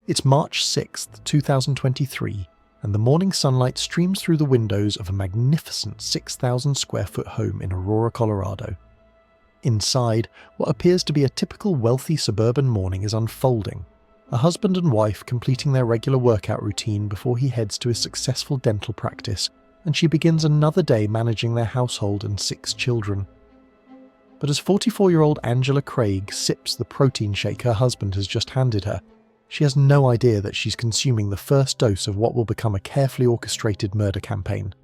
It's March 6th, 2023, and the morning sunlight streams through the windows of a magnificent 6,000 square foot home in Aurora, Colorado. Inside, what appears to be a typical wealthy suburban morning is unfolding. A husband and wife completing their regular workout routine before he heads to his successful dental practice, and she begins another day managing their household and 6 children. But as 44-year-old Angela Craig sips the protein shake her husband has just handed her, she has no idea that she's consuming the first dose of what will become a carefully orchestrated murder campaign.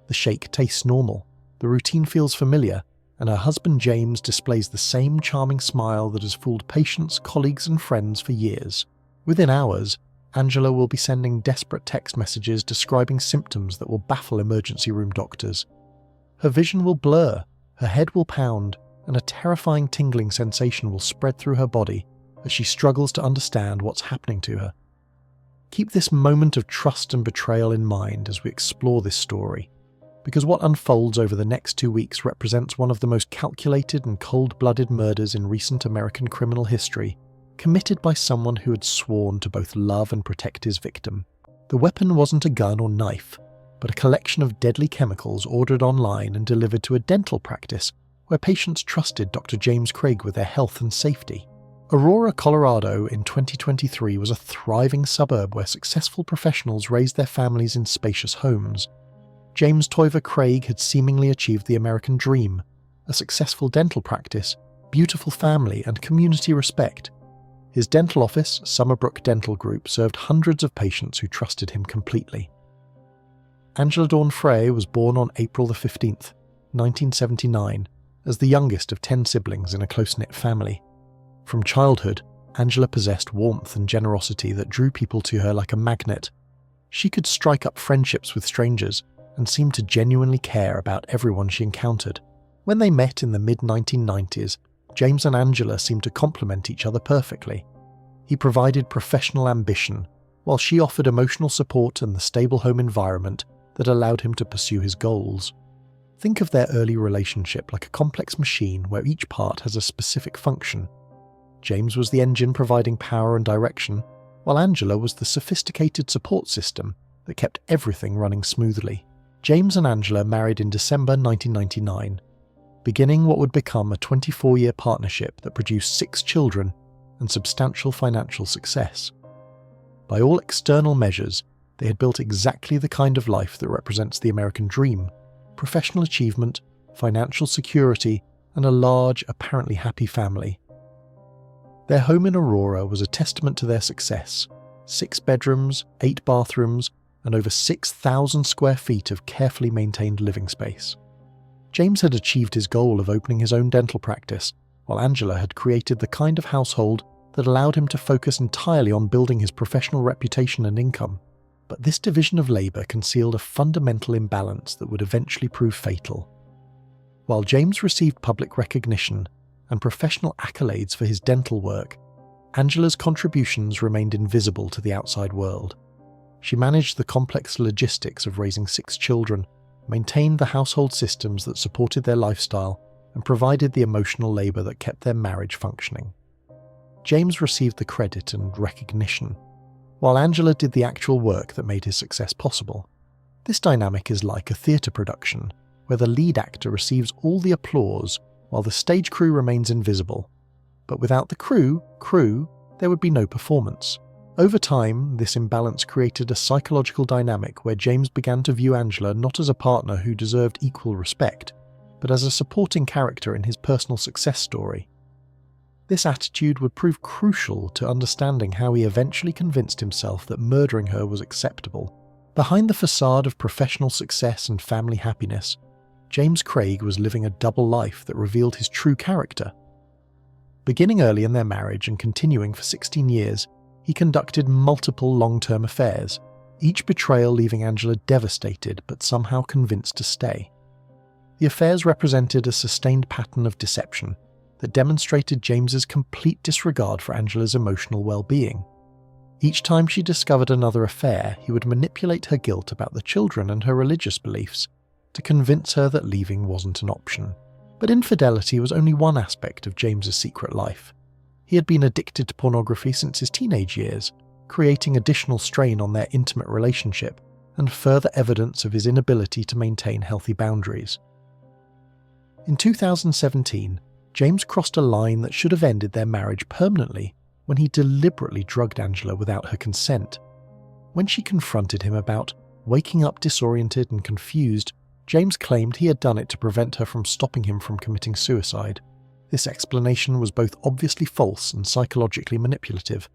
The shake tastes normal, the routine feels familiar, and her husband James displays the same charming smile that has fooled patients, colleagues and friends for years. Within hours, Angela will be sending desperate text messages describing symptoms that will baffle emergency room doctors. Her vision will blur, her head will pound, and a terrifying tingling sensation will spread through her body as she struggles to understand what's happening to her. Keep this moment of trust and betrayal in mind as we explore this story, because what unfolds over the next 2 weeks represents one of the most calculated and cold-blooded murders in recent American criminal history, committed by someone who had sworn to both love and protect his victim. The weapon wasn't a gun or knife, but a collection of deadly chemicals ordered online and delivered to a dental practice where patients trusted Dr. James Craig with their health and safety. Aurora, Colorado in 2023 was a thriving suburb where successful professionals raised their families in spacious homes. James Toiver Craig had seemingly achieved the American dream, a successful dental practice, beautiful family and community respect. His dental office, Summerbrook Dental Group, served hundreds of patients who trusted him completely. Angela Dawn Frey was born on April 15th, 1979, as the youngest of 10 siblings in a close-knit family. From childhood, Angela possessed warmth and generosity that drew people to her like a magnet. She could strike up friendships with strangers and seemed to genuinely care about everyone she encountered. When they met in the mid-1990s, James and Angela seemed to complement each other perfectly. He provided professional ambition, while she offered emotional support and the stable home environment that allowed him to pursue his goals. Think of their early relationship like a complex machine where each part has a specific function. James was the engine providing power and direction, while Angela was the sophisticated support system that kept everything running smoothly. James and Angela married in December 1999, beginning what would become a 24-year partnership that produced 6 children and substantial financial success. By all external measures, they had built exactly the kind of life that represents the American dream: professional achievement, financial security, and a large, apparently happy family. Their home in Aurora was a testament to their success: 6 bedrooms, 8 bathrooms, and over 6,000 square feet of carefully maintained living space. James had achieved his goal of opening his own dental practice, while Angela had created the kind of household that allowed him to focus entirely on building his professional reputation and income. But this division of labour concealed a fundamental imbalance that would eventually prove fatal. While James received public recognition and professional accolades for his dental work, Angela's contributions remained invisible to the outside world. She managed the complex logistics of raising 6 children, maintained the household systems that supported their lifestyle, and provided the emotional labour that kept their marriage functioning. James received the credit and recognition, while Angela did the actual work that made his success possible. This dynamic is like a theatre production, where the lead actor receives all the applause while the stage crew remains invisible. But without the crew, there would be no performance. Over time, this imbalance created a psychological dynamic where James began to view Angela not as a partner who deserved equal respect, but as a supporting character in his personal success story. This attitude would prove crucial to understanding how he eventually convinced himself that murdering her was acceptable. Behind the facade of professional success and family happiness, James Craig was living a double life that revealed his true character. Beginning early in their marriage and continuing for 16 years, he conducted multiple long-term affairs, each betrayal leaving Angela devastated but somehow convinced to stay. The affairs represented a sustained pattern of deception that demonstrated James's complete disregard for Angela's emotional well-being. Each time she discovered another affair, he would manipulate her guilt about the children and her religious beliefs to convince her that leaving wasn't an option. But infidelity was only one aspect of James's secret life. He had been addicted to pornography since his teenage years, creating additional strain on their intimate relationship and further evidence of his inability to maintain healthy boundaries. In 2017, James crossed a line that should have ended their marriage permanently when he deliberately drugged Angela without her consent. When she confronted him about waking up disoriented and confused, James claimed he had done it to prevent her from stopping him from committing suicide. This explanation was both obviously false and psychologically manipulative.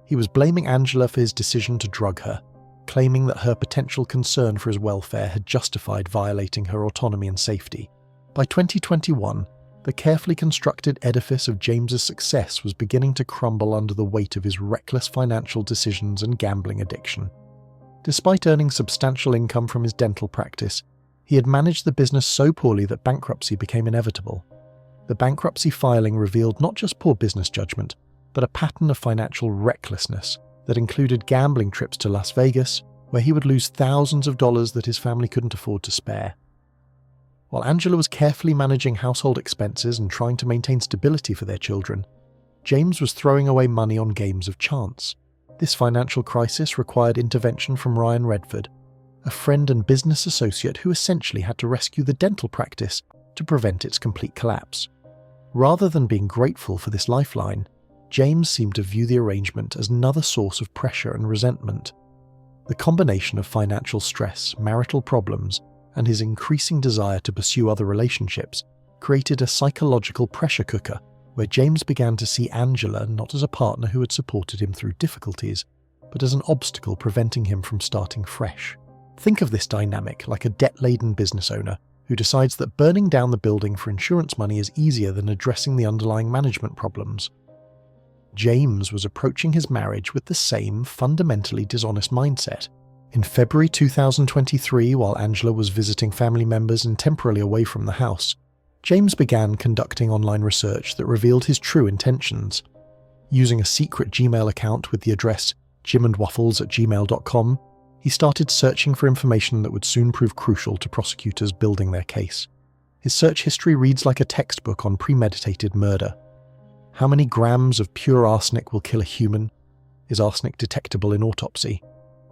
He was blaming Angela for his decision to drug her, claiming that her potential concern for his welfare had justified violating her autonomy and safety. By 2021, the carefully constructed edifice of James's success was beginning to crumble under the weight of his reckless financial decisions and gambling addiction. Despite earning substantial income from his dental practice, he had managed the business so poorly that bankruptcy became inevitable. The bankruptcy filing revealed not just poor business judgment, but a pattern of financial recklessness that included gambling trips to Las Vegas, where he would lose thousands of dollars that his family couldn't afford to spare. While Angela was carefully managing household expenses and trying to maintain stability for their children, James was throwing away money on games of chance. This financial crisis required intervention from Ryan Redford, a friend and business associate who essentially had to rescue the dental practice to prevent its complete collapse. Rather than being grateful for this lifeline, James seemed to view the arrangement as another source of pressure and resentment. The combination of financial stress, marital problems, and his increasing desire to pursue other relationships created a psychological pressure cooker where James began to see Angela not as a partner who had supported him through difficulties, but as an obstacle preventing him from starting fresh. Think of this dynamic like a debt-laden business owner who decides that burning down the building for insurance money is easier than addressing the underlying management problems. James was approaching his marriage with the same fundamentally dishonest mindset. In February 2023, while Angela was visiting family members and temporarily away from the house, James began conducting online research that revealed his true intentions. Using a secret Gmail account with the address jimandwaffles@gmail.com, he started searching for information that would soon prove crucial to prosecutors building their case. His search history reads like a textbook on premeditated murder. How many grams of pure arsenic will kill a human? Is arsenic detectable in autopsy?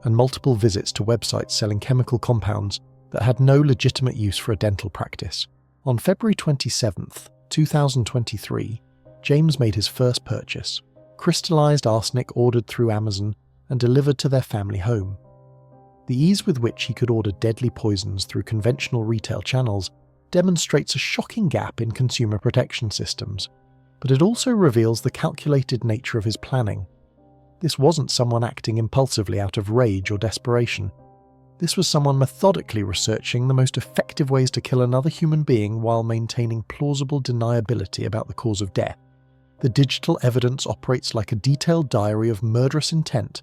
And multiple visits to websites selling chemical compounds that had no legitimate use for a dental practice. On February 27, 2023, James made his first purchase, crystallized arsenic ordered through Amazon and delivered to their family home. The ease with which he could order deadly poisons through conventional retail channels demonstrates a shocking gap in consumer protection systems, but it also reveals the calculated nature of his planning. This wasn't someone acting impulsively out of rage or desperation. This was someone methodically researching the most effective ways to kill another human being while maintaining plausible deniability about the cause of death. The digital evidence operates like a detailed diary of murderous intent,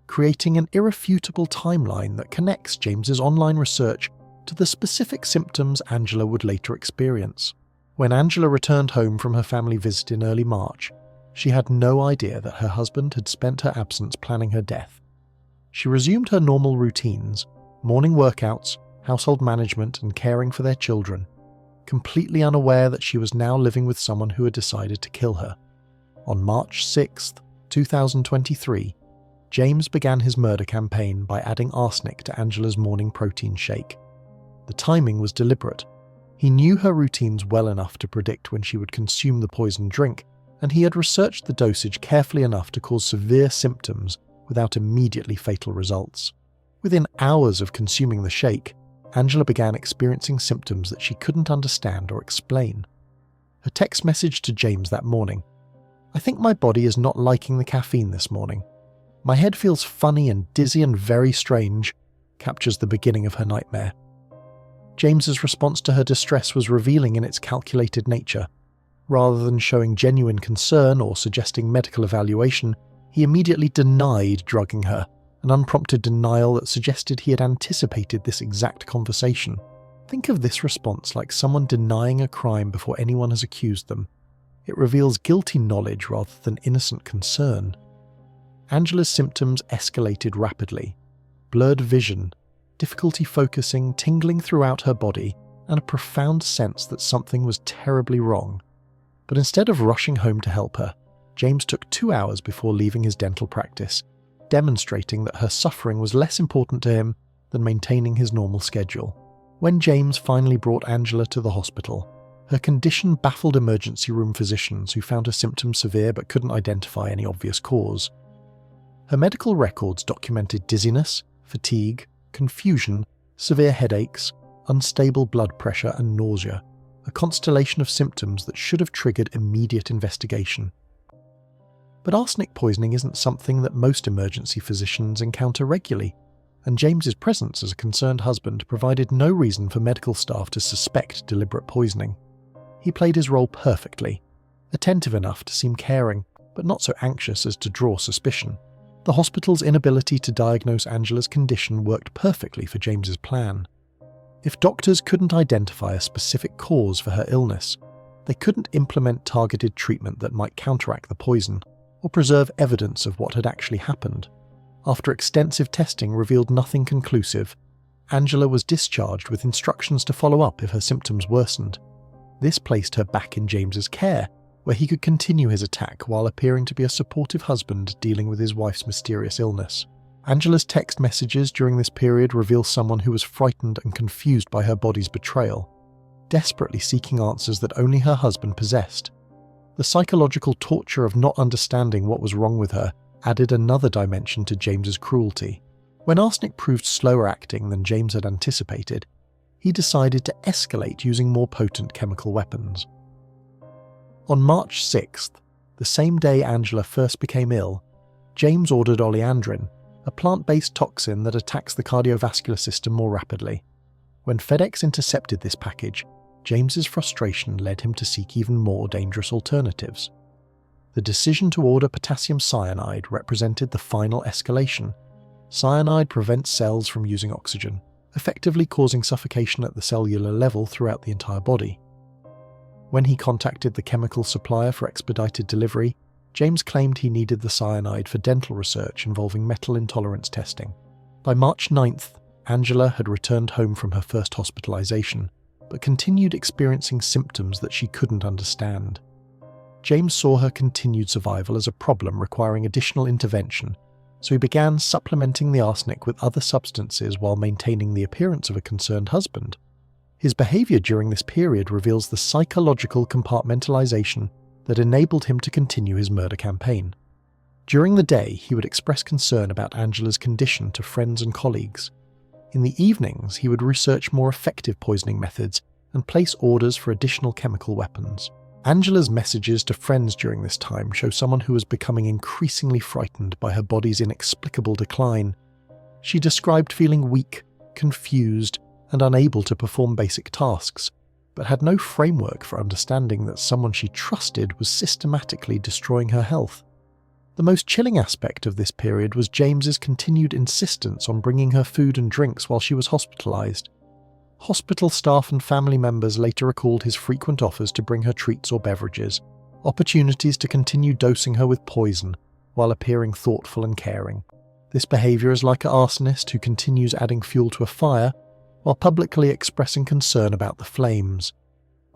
creating an irrefutable timeline that connects James's online research to the specific symptoms Angela would later experience. When Angela returned home from her family visit in early March, she had no idea that her husband had spent her absence planning her death. She resumed her normal routines, morning workouts, household management, and caring for their children, completely unaware that she was now living with someone who had decided to kill her. On March 6, 2023, James began his murder campaign by adding arsenic to Angela's morning protein shake. The timing was deliberate. He knew her routines well enough to predict when she would consume the poisoned drink, and he had researched the dosage carefully enough to cause severe symptoms without immediately fatal results. Within hours of consuming the shake, Angela began experiencing symptoms that she couldn't understand or explain. Her text message to James that morning, "I think my body is not liking the caffeine this morning. My head feels funny and dizzy and very strange," captures the beginning of her nightmare. James's response to her distress was revealing in its calculated nature. Rather than showing genuine concern or suggesting medical evaluation, he immediately denied drugging her, an unprompted denial that suggested he had anticipated this exact conversation. Think of this response like someone denying a crime before anyone has accused them. It reveals guilty knowledge rather than innocent concern. Angela's symptoms escalated rapidly. Blurred vision, difficulty focusing, tingling throughout her body, and a profound sense that something was terribly wrong. But instead of rushing home to help her, James took 2 hours before leaving his dental practice, demonstrating that her suffering was less important to him than maintaining his normal schedule. When James finally brought Angela to the hospital, her condition baffled emergency room physicians who found her symptoms severe but couldn't identify any obvious cause. Her medical records documented dizziness, fatigue, confusion, severe headaches, unstable blood pressure and nausea, a constellation of symptoms that should have triggered immediate investigation. But arsenic poisoning isn't something that most emergency physicians encounter regularly, and James's presence as a concerned husband provided no reason for medical staff to suspect deliberate poisoning. He played his role perfectly, attentive enough to seem caring, but not so anxious as to draw suspicion. The hospital's inability to diagnose Angela's condition worked perfectly for James's plan. If doctors couldn't identify a specific cause for her illness, they couldn't implement targeted treatment that might counteract the poison, or preserve evidence of what had actually happened. After extensive testing revealed nothing conclusive, Angela was discharged with instructions to follow up if her symptoms worsened. This placed her back in James's care, where he could continue his attack while appearing to be a supportive husband dealing with his wife's mysterious illness. Angela's text messages during this period reveal someone who was frightened and confused by her body's betrayal, desperately seeking answers that only her husband possessed. The psychological torture of not understanding what was wrong with her added another dimension to James's cruelty. When arsenic proved slower acting than James had anticipated, he decided to escalate using more potent chemical weapons. On March 6th, the same day Angela first became ill, James ordered oleandrin, a plant-based toxin that attacks the cardiovascular system more rapidly. When FedEx intercepted this package, James's frustration led him to seek even more dangerous alternatives. The decision to order potassium cyanide represented the final escalation. Cyanide prevents cells from using oxygen, effectively causing suffocation at the cellular level throughout the entire body. When he contacted the chemical supplier for expedited delivery, James claimed he needed the cyanide for dental research involving metal intolerance testing. By March 9th, Angela had returned home from her first hospitalization, but continued experiencing symptoms that she couldn't understand. James saw her continued survival as a problem requiring additional intervention, so he began supplementing the arsenic with other substances while maintaining the appearance of a concerned husband. His behavior during this period reveals the psychological compartmentalization that enabled him to continue his murder campaign. During the day, he would express concern about Angela's condition to friends and colleagues. In the evenings, he would research more effective poisoning methods and place orders for additional chemical weapons. Angela's messages to friends during this time show someone who was becoming increasingly frightened by her body's inexplicable decline. She described feeling weak, confused, and unable to perform basic tasks, but had no framework for understanding that someone she trusted was systematically destroying her health. The most chilling aspect of this period was James's continued insistence on bringing her food and drinks while she was hospitalized. Hospital staff and family members later recalled his frequent offers to bring her treats or beverages, opportunities to continue dosing her with poison while appearing thoughtful and caring. This behavior is like an arsonist who continues adding fuel to a fire while publicly expressing concern about the flames.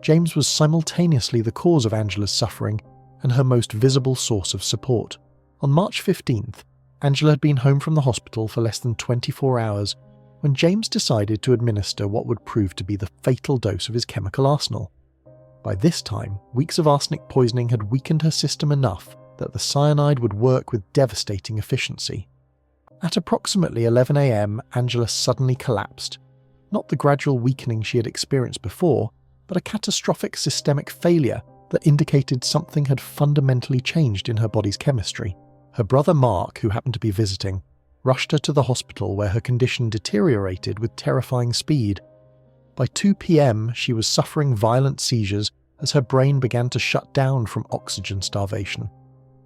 James was simultaneously the cause of Angela's suffering and her most visible source of support. On March 15th, Angela had been home from the hospital for less than 24 hours when James decided to administer what would prove to be the fatal dose of his chemical arsenal. By this time, weeks of arsenic poisoning had weakened her system enough that the cyanide would work with devastating efficiency. At approximately 11 a.m., Angela suddenly collapsed. Not the gradual weakening she had experienced before, but a catastrophic systemic failure that indicated something had fundamentally changed in her body's chemistry. Her brother Mark, who happened to be visiting, rushed her to the hospital where her condition deteriorated with terrifying speed. By 2 p.m, she was suffering violent seizures as her brain began to shut down from oxygen starvation.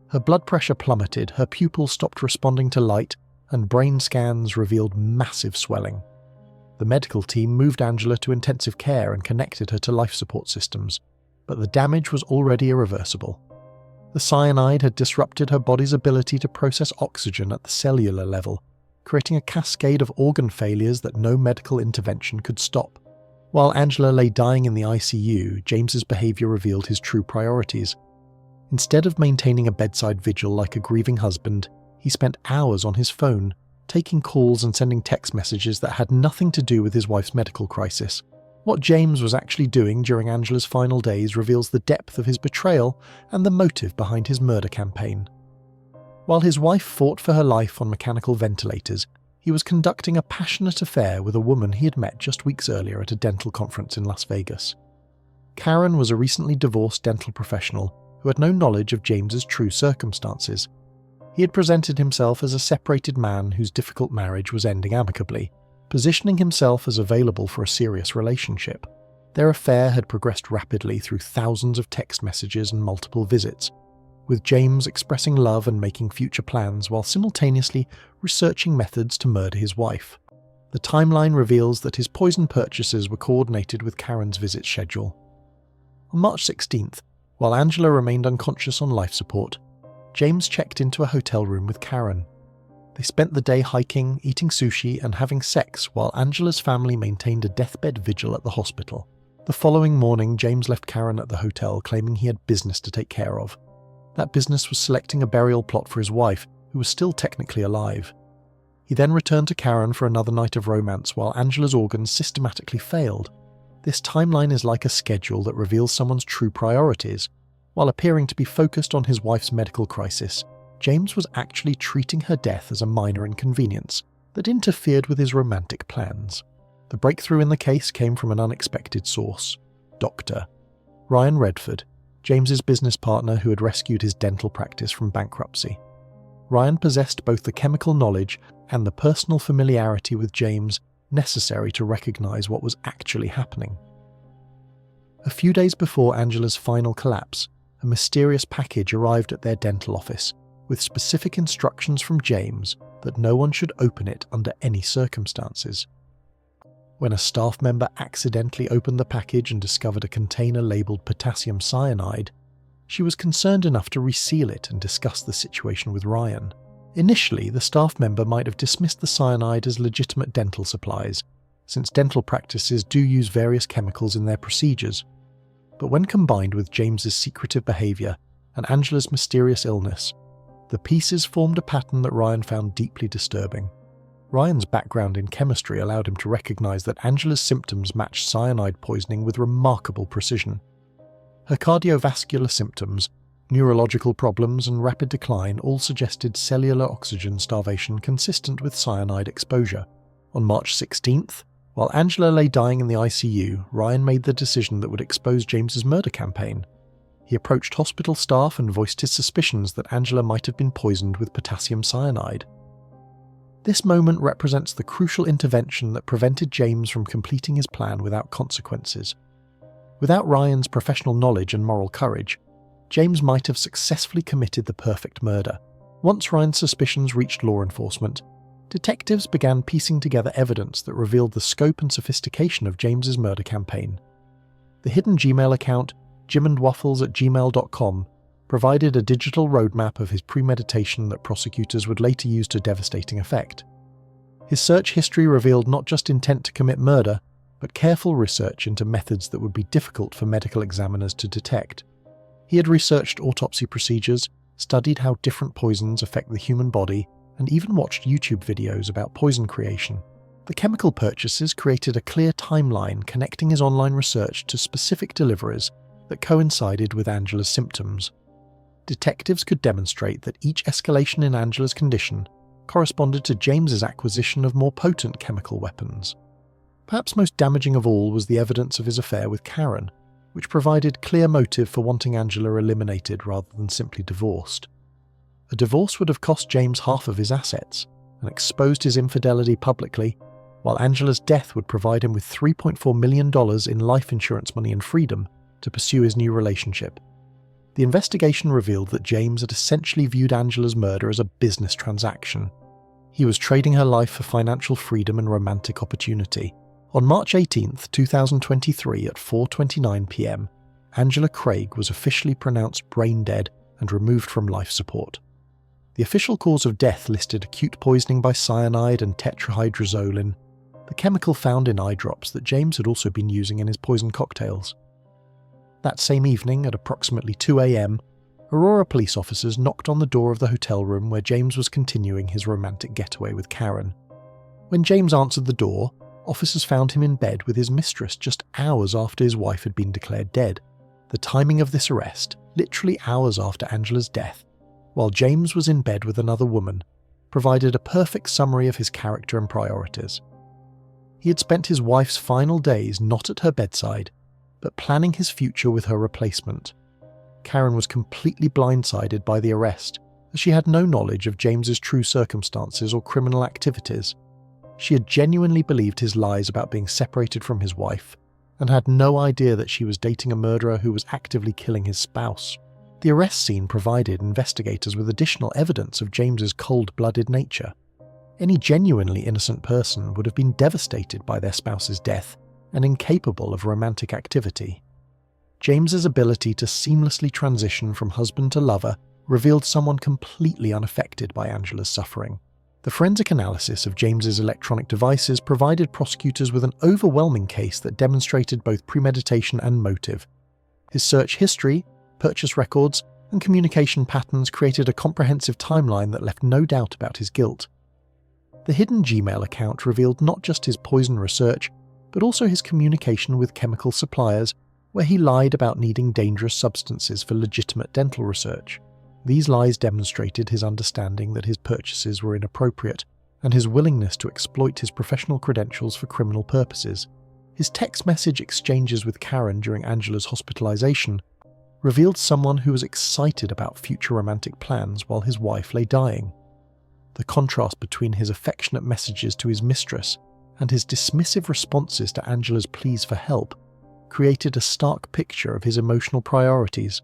Her blood pressure plummeted, her pupils stopped responding to light, and brain scans revealed massive swelling. The medical team moved Angela to intensive care and connected her to life support systems, but the damage was already irreversible. The cyanide had disrupted her body's ability to process oxygen at the cellular level, creating a cascade of organ failures that no medical intervention could stop. While Angela lay dying in the ICU, James's behavior revealed his true priorities. Instead of maintaining a bedside vigil like a grieving husband, He spent hours on his phone, taking calls and sending text messages that had nothing to do with his wife's medical crisis. What James was actually doing during Angela's final days reveals the depth of his betrayal and the motive behind his murder campaign. While his wife fought for her life on mechanical ventilators, he was conducting a passionate affair with a woman he had met just weeks earlier at a dental conference in Las Vegas. Karen was a recently divorced dental professional who had no knowledge of James's true circumstances. He had presented himself as a separated man whose difficult marriage was ending amicably, positioning himself as available for a serious relationship. Their affair had progressed rapidly through thousands of text messages and multiple visits, with James expressing love and making future plans while simultaneously researching methods to murder his wife. The timeline reveals that his poison purchases were coordinated with Karen's visit schedule. On March 16th, while Angela remained unconscious on life support, James checked into a hotel room with Karen. They spent the day hiking, eating sushi, and having sex while Angela's family maintained a deathbed vigil at the hospital. The following morning, James left Karen at the hotel, claiming he had business to take care of. That business was selecting a burial plot for his wife, who was still technically alive. He then returned to Karen for another night of romance while Angela's organs systematically failed. This timeline is like a schedule that reveals someone's true priorities. While appearing to be focused on his wife's medical crisis, James was actually treating her death as a minor inconvenience that interfered with his romantic plans. The breakthrough in the case came from an unexpected source: Dr. Ryan Redford, James's business partner who had rescued his dental practice from bankruptcy. Ryan possessed both the chemical knowledge and the personal familiarity with James necessary to recognize what was actually happening. A few days before Angela's final collapse, a mysterious package arrived at their dental office with specific instructions from James that no one should open it under any circumstances. When a staff member accidentally opened the package and discovered a container labelled potassium cyanide, she was concerned enough to reseal it and discuss the situation with Ryan. Initially, the staff member might have dismissed the cyanide as legitimate dental supplies, since dental practices do use various chemicals in their procedures. But when combined with James's secretive behaviour and Angela's mysterious illness, the pieces formed a pattern that Ryan found deeply disturbing. Ryan's background in chemistry allowed him to recognise that Angela's symptoms matched cyanide poisoning with remarkable precision. Her cardiovascular symptoms, neurological problems and rapid decline all suggested cellular oxygen starvation consistent with cyanide exposure. On March 16th, while Angela lay dying in the ICU, Ryan made the decision that would expose James's murder campaign. He approached hospital staff and voiced his suspicions that Angela might have been poisoned with potassium cyanide. This moment represents the crucial intervention that prevented James from completing his plan without consequences. Without Ryan's professional knowledge and moral courage, James might have successfully committed the perfect murder. Once Ryan's suspicions reached law enforcement, detectives began piecing together evidence that revealed the scope and sophistication of James's murder campaign. The hidden Gmail account, jimandwaffles@gmail.com, provided a digital roadmap of his premeditation that prosecutors would later use to devastating effect. His search history revealed not just intent to commit murder, but careful research into methods that would be difficult for medical examiners to detect. He had researched autopsy procedures, studied how different poisons affect the human body, and even watched YouTube videos about poison creation. The chemical purchases created a clear timeline connecting his online research to specific deliveries that coincided with Angela's symptoms. Detectives could demonstrate that each escalation in Angela's condition corresponded to James's acquisition of more potent chemical weapons. Perhaps most damaging of all was the evidence of his affair with Karen, which provided clear motive for wanting Angela eliminated rather than simply divorced. A divorce would have cost James half of his assets and exposed his infidelity publicly, while Angela's death would provide him with $3.4 million in life insurance money and freedom to pursue his new relationship. The investigation revealed that James had essentially viewed Angela's murder as a business transaction. He was trading her life for financial freedom and romantic opportunity. On March 18, 2023 at 4:29 p.m, Angela Craig was officially pronounced brain dead and removed from life support. The official cause of death listed acute poisoning by cyanide and tetrahydrozoline, the chemical found in eye drops that James had also been using in his poison cocktails. That same evening, at approximately 2 a.m, Aurora police officers knocked on the door of the hotel room where James was continuing his romantic getaway with Karen. When James answered the door, officers found him in bed with his mistress just hours after his wife had been declared dead. The timing of this arrest, literally hours after Angela's death, while James was in bed with another woman, provided a perfect summary of his character and priorities. He had spent his wife's final days not at her bedside, but planning his future with her replacement. Karen was completely blindsided by the arrest, as she had no knowledge of James's true circumstances or criminal activities. She had genuinely believed his lies about being separated from his wife, and had no idea that she was dating a murderer who was actively killing his spouse. The arrest scene provided investigators with additional evidence of James's cold-blooded nature. Any genuinely innocent person would have been devastated by their spouse's death and incapable of romantic activity. James's ability to seamlessly transition from husband to lover revealed someone completely unaffected by Angela's suffering. The forensic analysis of James's electronic devices provided prosecutors with an overwhelming case that demonstrated both premeditation and motive. His search history, purchase records, and communication patterns created a comprehensive timeline that left no doubt about his guilt. The hidden Gmail account revealed not just his poison research, but also his communication with chemical suppliers, where he lied about needing dangerous substances for legitimate dental research. These lies demonstrated his understanding that his purchases were inappropriate, and his willingness to exploit his professional credentials for criminal purposes. His text message exchanges with Karen during Angela's hospitalization revealed someone who was excited about future romantic plans while his wife lay dying. The contrast between his affectionate messages to his mistress and his dismissive responses to Angela's pleas for help created a stark picture of his emotional priorities.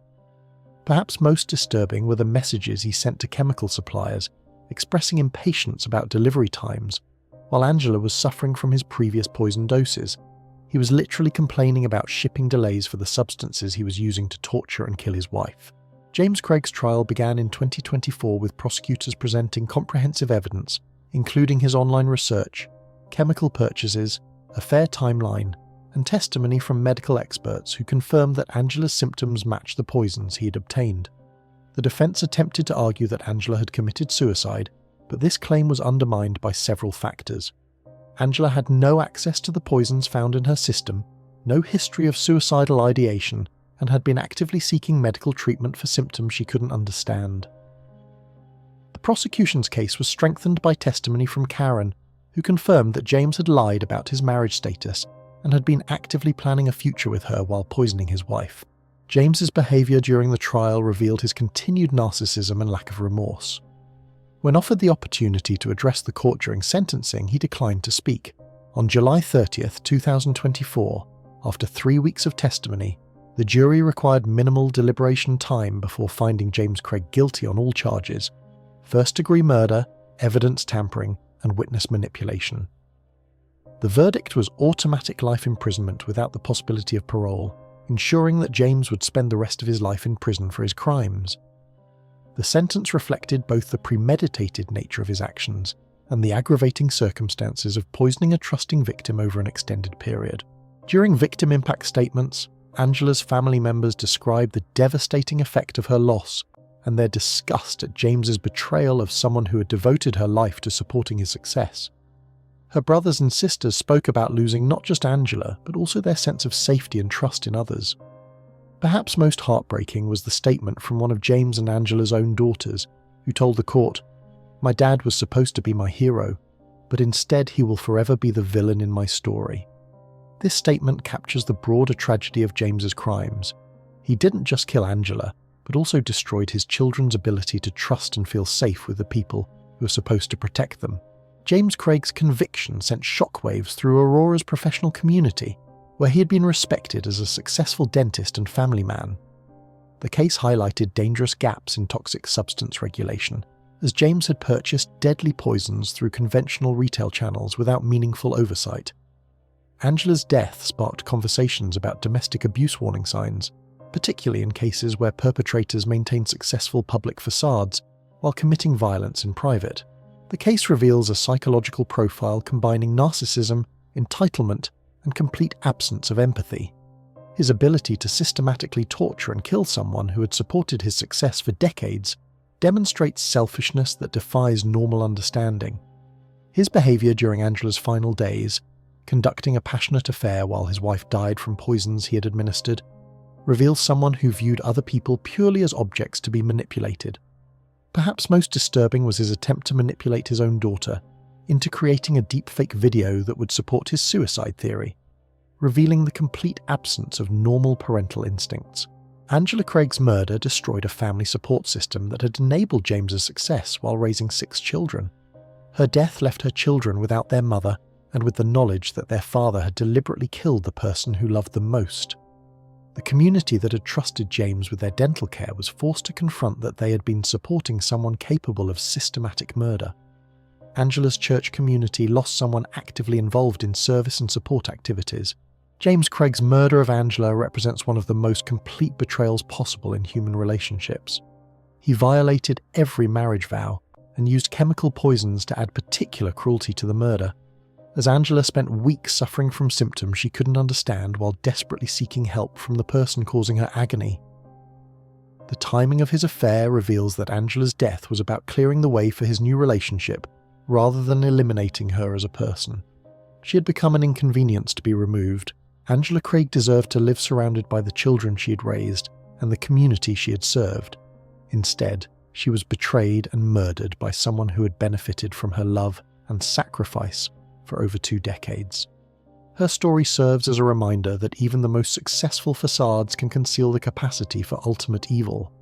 Perhaps most disturbing were the messages he sent to chemical suppliers, expressing impatience about delivery times. While Angela was suffering from his previous poison doses, he was literally complaining about shipping delays for the substances he was using to torture and kill his wife. James Craig's trial began in 2024 with prosecutors presenting comprehensive evidence, including his online research, chemical purchases, affair timeline, and testimony from medical experts who confirmed that Angela's symptoms matched the poisons he had obtained. The defense attempted to argue that Angela had committed suicide, but this claim was undermined by several factors. Angela had no access to the poisons found in her system, no history of suicidal ideation, and had been actively seeking medical treatment for symptoms she couldn't understand. The prosecution's case was strengthened by testimony from Karen, who confirmed that James had lied about his marriage status and had been actively planning a future with her while poisoning his wife. James's behaviour during the trial revealed his continued narcissism and lack of remorse. When offered the opportunity to address the court during sentencing, he declined to speak. On July 30th, 2024, after 3 weeks of testimony, the jury required minimal deliberation time before finding James Craig guilty on all charges: first-degree murder, evidence tampering, and witness manipulation. The verdict was automatic life imprisonment without the possibility of parole, ensuring that James would spend the rest of his life in prison for his crimes. The sentence reflected both the premeditated nature of his actions and the aggravating circumstances of poisoning a trusting victim over an extended period. During victim impact statements, Angela's family members described the devastating effect of her loss and their disgust at James's betrayal of someone who had devoted her life to supporting his success. Her brothers and sisters spoke about losing not just Angela, but also their sense of safety and trust in others. Perhaps most heartbreaking was the statement from one of James and Angela's own daughters, who told the court, "My dad was supposed to be my hero, but instead he will forever be the villain in my story." This statement captures the broader tragedy of James's crimes. He didn't just kill Angela, but also destroyed his children's ability to trust and feel safe with the people who are supposed to protect them. James Craig's conviction sent shockwaves through Aurora's professional community, where he had been respected as a successful dentist and family man. The case highlighted dangerous gaps in toxic substance regulation, as James had purchased deadly poisons through conventional retail channels without meaningful oversight. Angela's death sparked conversations about domestic abuse warning signs, particularly in cases where perpetrators maintain successful public facades while committing violence in private. The case reveals a psychological profile combining narcissism, entitlement, and complete absence of empathy. His ability to systematically torture and kill someone who had supported his success for decades demonstrates selfishness that defies normal understanding. His behaviour during Angela's final days, conducting a passionate affair while his wife died from poisons he had administered, reveals someone who viewed other people purely as objects to be manipulated. Perhaps most disturbing was his attempt to manipulate his own daughter into creating a deepfake video that would support his suicide theory, revealing the complete absence of normal parental instincts. Angela Craig's murder destroyed a family support system that had enabled James's success while raising 6 children. Her death left her children without their mother and with the knowledge that their father had deliberately killed the person who loved them most. The community that had trusted James with their dental care was forced to confront that they had been supporting someone capable of systematic murder. Angela's church community lost someone actively involved in service and support activities. James Craig's murder of Angela represents one of the most complete betrayals possible in human relationships. He violated every marriage vow and used chemical poisons to add particular cruelty to the murder, as Angela spent weeks suffering from symptoms she couldn't understand while desperately seeking help from the person causing her agony. The timing of his affair reveals that Angela's death was about clearing the way for his new relationship rather than eliminating her as a person. She had become an inconvenience to be removed. Angela Craig deserved to live surrounded by the children she had raised and the community she had served. Instead, she was betrayed and murdered by someone who had benefited from her love and sacrifice for over 2 decades. Her story serves as a reminder that even the most successful facades can conceal the capacity for ultimate evil.